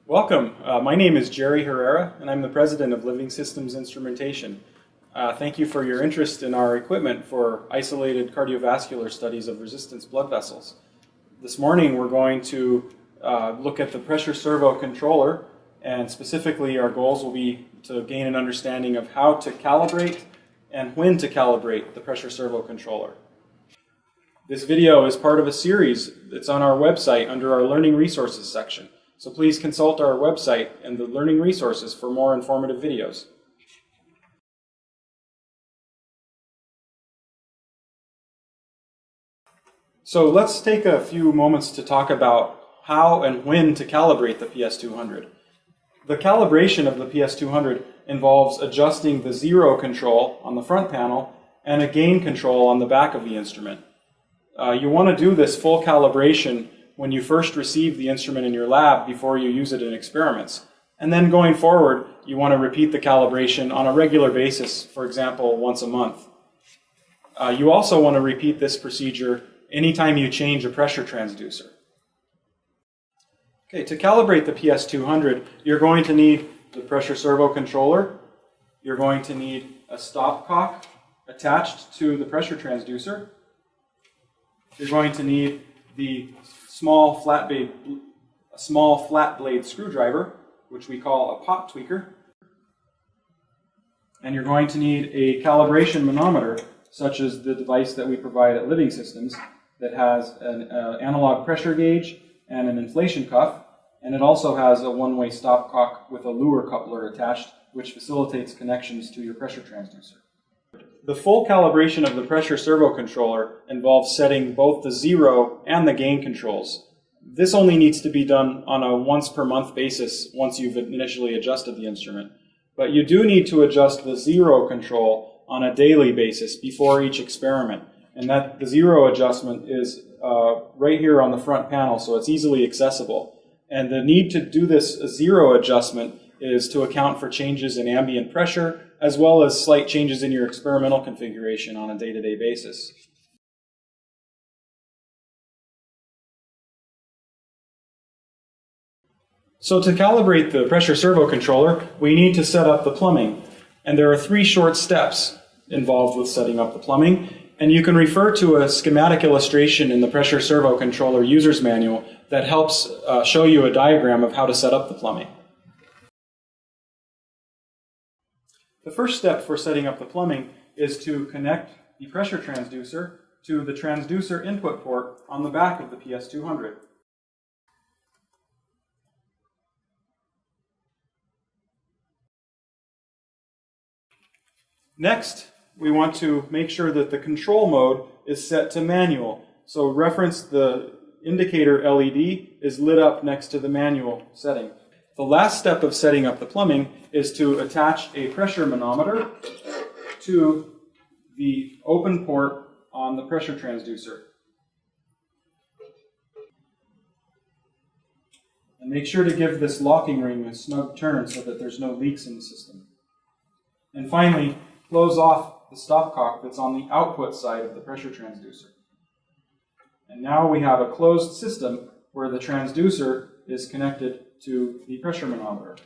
Welcome. My name is Jerry Herrera, and I'm the president of Living Systems Instrumentation. Thank you for your interest in our equipment for isolated cardiovascular studies of resistance blood vessels. This morning we're going to look at the pressure servo controller, and specifically our goals will be to gain an understanding of how to calibrate and when to calibrate the pressure servo controller. This video is part of a series that's on our website under our Learning Resources section. So please consult our website and the Learning Resources for more informative videos. So let's take a few moments to talk about how and when to calibrate the PS-200. The calibration of the PS-200 involves adjusting the zero control on the front panel and a gain control on the back of the instrument. You want to do this full calibration when you first receive the instrument in your lab before you use it in experiments. And then going forward, you want to repeat the calibration on a regular basis, for example, once a month. You also want to repeat this procedure anytime you change a pressure transducer. Okay, to calibrate the PS-200, you're going to need the pressure servo controller. You're going to need a stopcock attached to the pressure transducer. You're going to need the small flat blade screwdriver, which we call a pot tweaker. And you're going to need a calibration manometer, such as the device that we provide at Living Systems, that has an analog pressure gauge and an inflation cuff, and it also has a one-way stopcock with a lure coupler attached, which facilitates connections to your pressure transducer. The full calibration of the pressure servo controller involves setting both the zero and the gain controls. This only needs to be done on a once per month basis once you've initially adjusted the instrument. But you do need to adjust the zero control on a daily basis before each experiment. And that the zero adjustment is right here on the front panel, so it's easily accessible. And the need to do this zero adjustment is to account for changes in ambient pressure, as well as slight changes in your experimental configuration on a day-to-day basis. So to calibrate the pressure servo controller, we need to set up the plumbing. And there are 3 short steps involved with setting up the plumbing. And you can refer to a schematic illustration in the pressure servo controller user's manual that helps show you a diagram of how to set up the plumbing. The first step for setting up the plumbing is to connect the pressure transducer to the transducer input port on the back of the PS-200. Next, we want to make sure that the control mode is set to manual. So reference the indicator LED is lit up next to the manual setting. The last step of setting up the plumbing is to attach a pressure manometer to the open port on the pressure transducer. And make sure to give this locking ring a snug turn so that there's no leaks in the system. And finally, close off the stopcock that's on the output side of the pressure transducer. And now we have a closed system where the transducer is connected to the pressure manometer.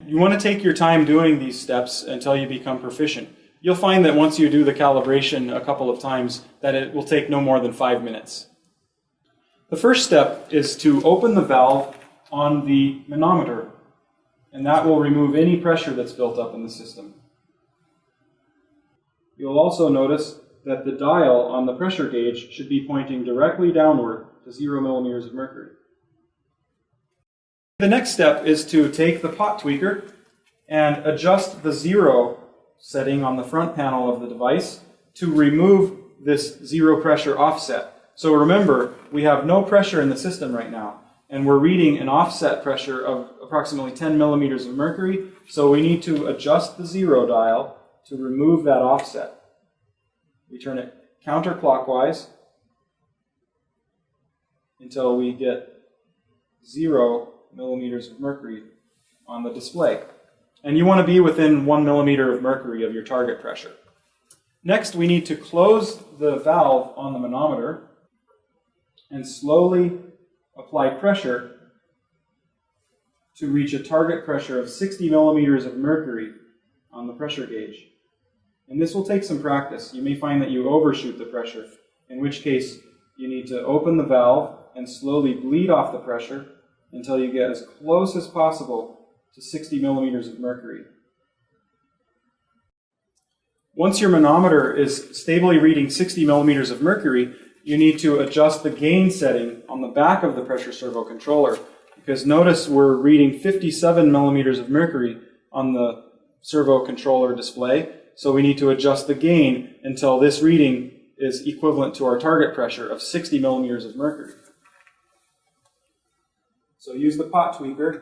You want to take your time doing these steps until you become proficient. You'll find that once you do the calibration a couple of times, that it will take no more than 5 minutes. The first step is to open the valve on the manometer, and that will remove any pressure that's built up in the system. You'll also notice that the dial on the pressure gauge should be pointing directly downward to 0 millimeters of mercury. The next step is to take the pot tweaker and adjust the zero setting on the front panel of the device to remove this zero pressure offset. So remember, we have no pressure in the system right now, and we're reading an offset pressure of approximately 10 millimeters of mercury, so we need to adjust the zero dial to remove that offset. We turn it counterclockwise until we get 0 millimeters of mercury on the display. And you want to be within 1 millimeter of mercury of your target pressure. Next, we need to close the valve on the manometer and slowly apply pressure to reach a target pressure of 60 millimeters of mercury on the pressure gauge. And this will take some practice. You may find that you overshoot the pressure, in which case you need to open the valve and slowly bleed off the pressure until you get as close as possible to 60 millimeters of mercury. Once your manometer is stably reading 60 millimeters of mercury, you need to adjust the gain setting on the back of the pressure servo controller, because notice we're reading 57 millimeters of mercury on the servo controller display, so we need to adjust the gain until this reading is equivalent to our target pressure of 60 millimeters of mercury. So use the pot tweaker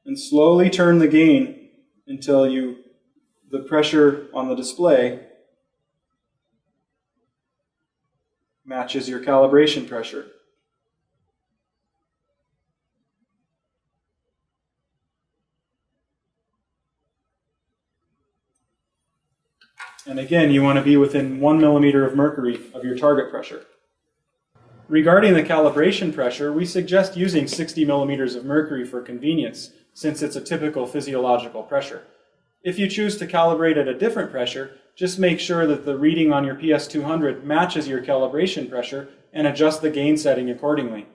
and slowly turn the gain until the pressure on the display matches your calibration pressure. And again, you want to be within 1 millimeter of mercury of your target pressure. Regarding the calibration pressure, we suggest using 60 millimeters of mercury for convenience, since it's a typical physiological pressure. If you choose to calibrate at a different pressure, just make sure that the reading on your PS-200 matches your calibration pressure and adjust the gain setting accordingly.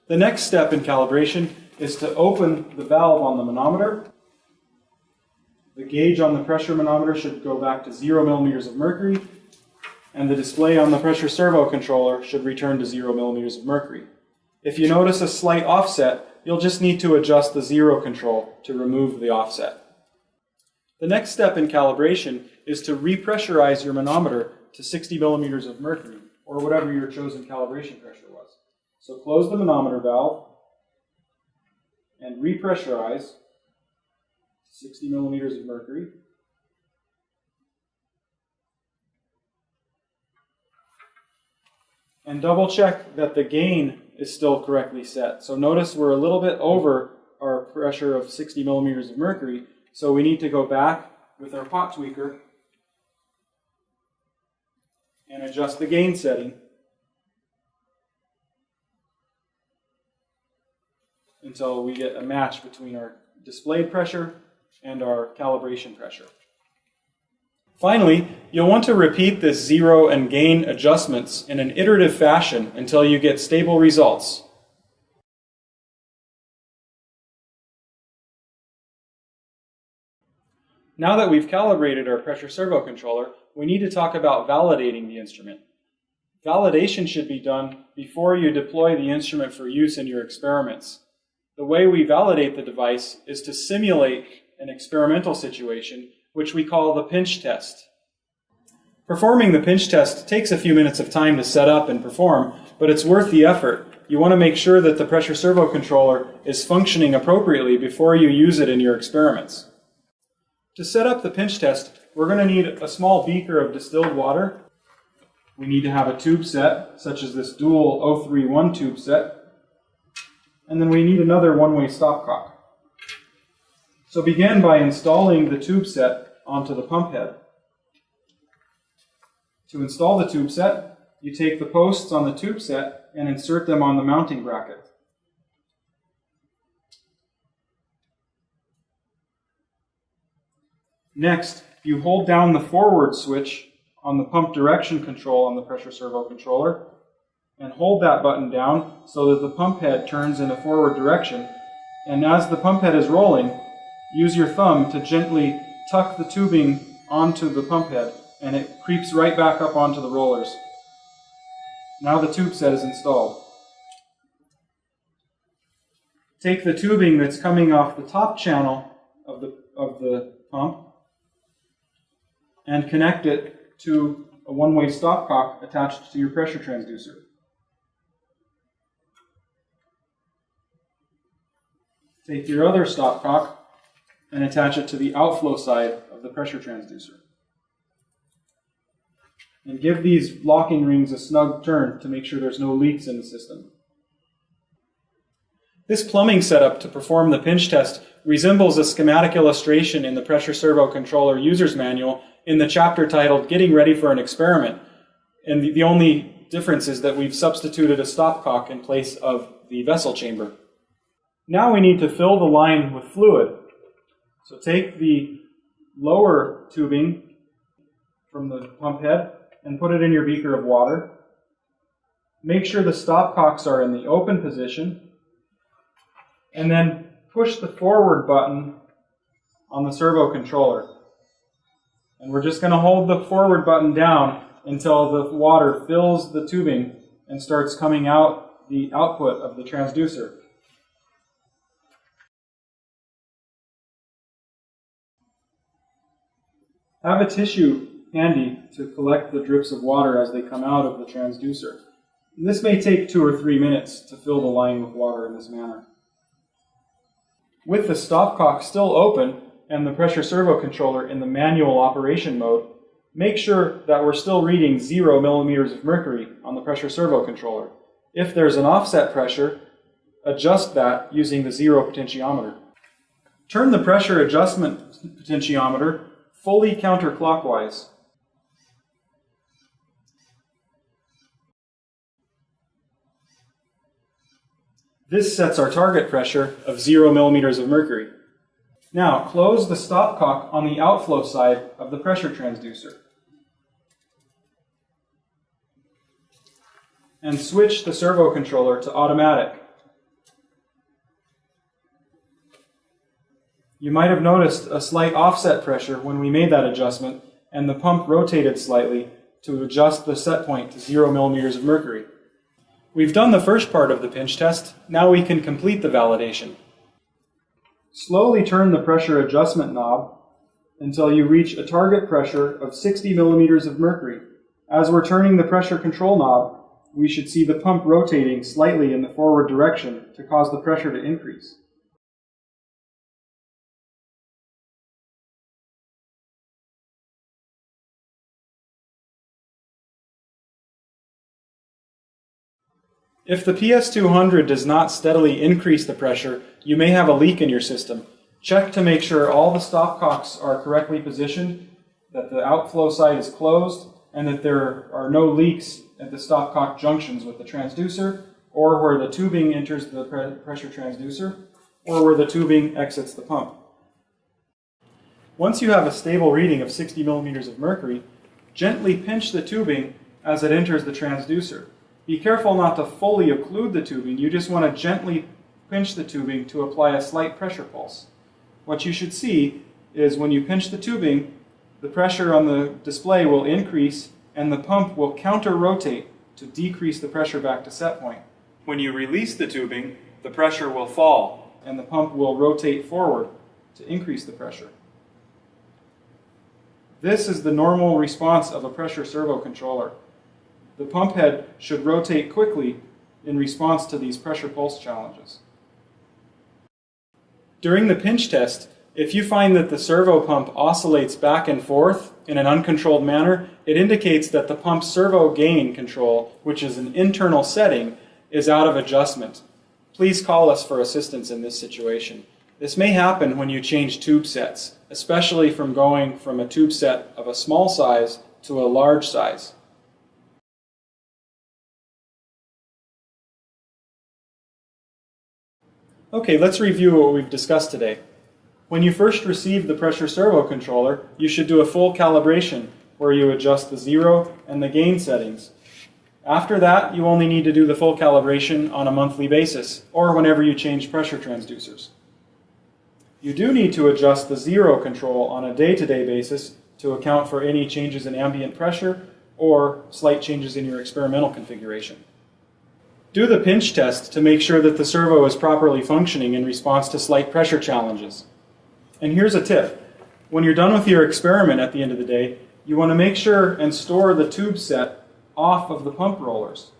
The next step in calibration is to open the valve on the manometer. The gauge on the pressure manometer should go back to 0 millimeters of mercury, and the display on the pressure servo controller should return to 0 millimeters of mercury. If you notice a slight offset, you'll just need to adjust the zero control to remove the offset. The next step in calibration is to repressurize your manometer to 60 millimeters of mercury, or whatever your chosen calibration pressure was. So close the manometer valve and repressurize 60 millimeters of mercury. And double check that the gain is still correctly set. So notice we're a little bit over our pressure of 60 millimeters of mercury, so we need to go back with our pot tweaker and adjust the gain setting until we get a match between our displayed pressure and our calibration pressure. Finally, you'll want to repeat this zero and gain adjustments in an iterative fashion until you get stable results. Now that we've calibrated our pressure servo controller, we need to talk about validating the instrument. Validation should be done before you deploy the instrument for use in your experiments. The way we validate the device is to simulate an experimental situation, which we call the pinch test. Performing the pinch test takes a few minutes of time to set up and perform, but it's worth the effort. You want to make sure that the pressure servo controller is functioning appropriately before you use it in your experiments. To set up the pinch test, we're going to need a small beaker of distilled water. We need to have a tube set, such as this dual 031 tube set. And then we need another one-way stopcock. So begin by installing the tube set onto the pump head. To install the tube set, you take the posts on the tube set and insert them on the mounting bracket. Next, you hold down the forward switch on the pump direction control on the pressure servo controller and hold that button down so that the pump head turns in a forward direction. And as the pump head is rolling, use your thumb to gently tuck the tubing onto the pump head, and it creeps right back up onto the rollers. Now the tube set is installed. Take the tubing that's coming off the top channel of the pump and connect it to a one-way stopcock attached to your pressure transducer. Take your other stopcock and attach it to the outflow side of the pressure transducer. And give these locking rings a snug turn to make sure there's no leaks in the system. This plumbing setup to perform the pinch test resembles a schematic illustration in the pressure servo controller user's manual in the chapter titled Getting Ready for an Experiment. And the only difference is that we've substituted a stopcock in place of the vessel chamber. Now we need to fill the line with fluid. So take the lower tubing from the pump head and put it in your beaker of water. Make sure the stopcocks are in the open position, and then push the forward button on the servo controller. And we're just going to hold the forward button down until the water fills the tubing and starts coming out the output of the transducer. Have a tissue handy to collect the drips of water as they come out of the transducer. And this may take 2 or 3 minutes to fill the line with water in this manner. With the stopcock still open and the pressure servo controller in the manual operation mode, make sure that we're still reading 0 millimeters of mercury on the pressure servo controller. If there's an offset pressure, adjust that using the 0 potentiometer. Turn the pressure adjustment potentiometer fully counterclockwise. This sets our target pressure of 0 millimeters of mercury. Now, close the stopcock on the outflow side of the pressure transducer. And switch the servo controller to automatic. You might have noticed a slight offset pressure when we made that adjustment, and the pump rotated slightly to adjust the set point to 0 millimeters of mercury. We've done the first part of the pinch test. Now we can complete the validation. Slowly turn the pressure adjustment knob until you reach a target pressure of 60 millimeters of mercury. As we're turning the pressure control knob, we should see the pump rotating slightly in the forward direction to cause the pressure to increase. If the PS-200 does not steadily increase the pressure, you may have a leak in your system. Check to make sure all the stopcocks are correctly positioned, that the outflow side is closed, and that there are no leaks at the stopcock junctions with the transducer, or where the tubing enters the pressure transducer, or where the tubing exits the pump. Once you have a stable reading of 60 millimeters of mercury, gently pinch the tubing as it enters the transducer. Be careful not to fully occlude the tubing. You just want to gently pinch the tubing to apply a slight pressure pulse. What you should see is when you pinch the tubing, the pressure on the display will increase and the pump will counter-rotate to decrease the pressure back to set point. When you release the tubing, the pressure will fall and the pump will rotate forward to increase the pressure. This is the normal response of a pressure servo controller. The pump head should rotate quickly in response to these pressure pulse challenges. During the pinch test, if you find that the servo pump oscillates back and forth in an uncontrolled manner, it indicates that the pump's servo gain control, which is an internal setting, is out of adjustment. Please call us for assistance in this situation. This may happen when you change tube sets, especially from going from a tube set of a small size to a large size. Okay, let's review what we've discussed today. When you first receive the pressure servo controller, you should do a full calibration where you adjust the 0 and the gain settings. After that, you only need to do the full calibration on a monthly basis or whenever you change pressure transducers. You do need to adjust the 0 control on a day-to-day basis to account for any changes in ambient pressure or slight changes in your experimental configuration. Do the pinch test to make sure that the servo is properly functioning in response to slight pressure challenges. And here's a tip. When you're done with your experiment at the end of the day, you want to make sure and store the tube set off of the pump rollers.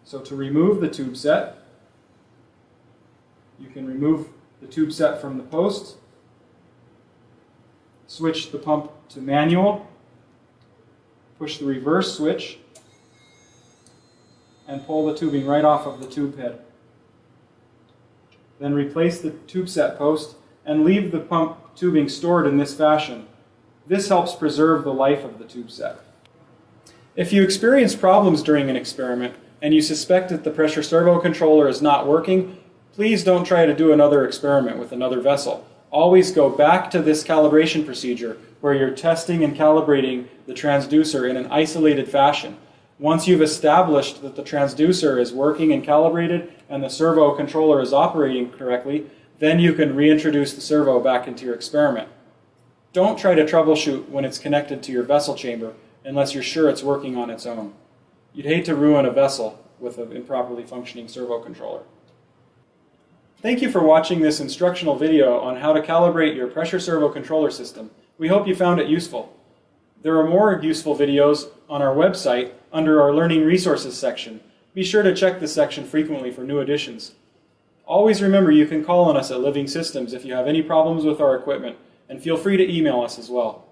So to remove the tube set, you can remove the tube set from the post, switch the pump to manual, push the reverse switch, and pull the tubing right off of the tube head. then replace the tube set post and leave the pump tubing stored in this fashion. This helps preserve the life of the tube set. If you experience problems during an experiment and you suspect that the pressure servo controller is not working, please don't try to do another experiment with another vessel. Always go back to this calibration procedure where you're testing and calibrating the transducer in an isolated fashion. Once you've established that the transducer is working and calibrated and the servo controller is operating correctly, then you can reintroduce the servo back into your experiment. Don't try to troubleshoot when it's connected to your vessel chamber unless you're sure it's working on its own. You'd hate to ruin a vessel with an improperly functioning servo controller. Thank you for watching this instructional video on how to calibrate your pressure servo controller system. We hope you found it useful. There are more useful videos on our website under our Learning Resources section. Be sure to check this section frequently for new additions. Always remember you can call on us at Living Systems if you have any problems with our equipment, and feel free to email us as well.